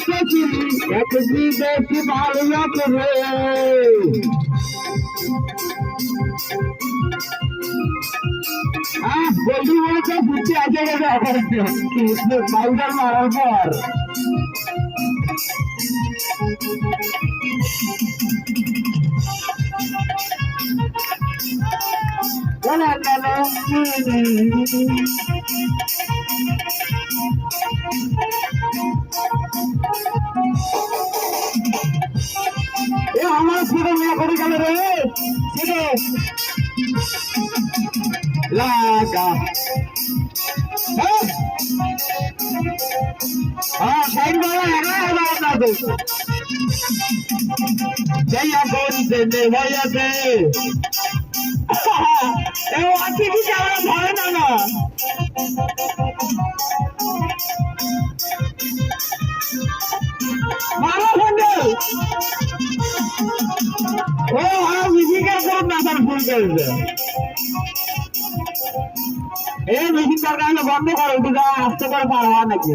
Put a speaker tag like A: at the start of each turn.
A: দেখেছি এক বিদেশি ভালো করে বলছি বলছে বুঝতে আছে গেছে পাউডার মারার পর আমার ছেলে মেয়ে করে গেল রে ছেলে লাগা হ্যাঁ সাইড বাবা না তো জয়া করিতে নে ভাইয়াতে এ আজকে কি আমরা ধরে না না মারা ফন্ডে ও হ্যাঁ মিশিকে করুন না তার ভুল করেছে এই মেশিন দরকার হলে বন্ধ করো একটু যা আসতে করে পারবা নাকি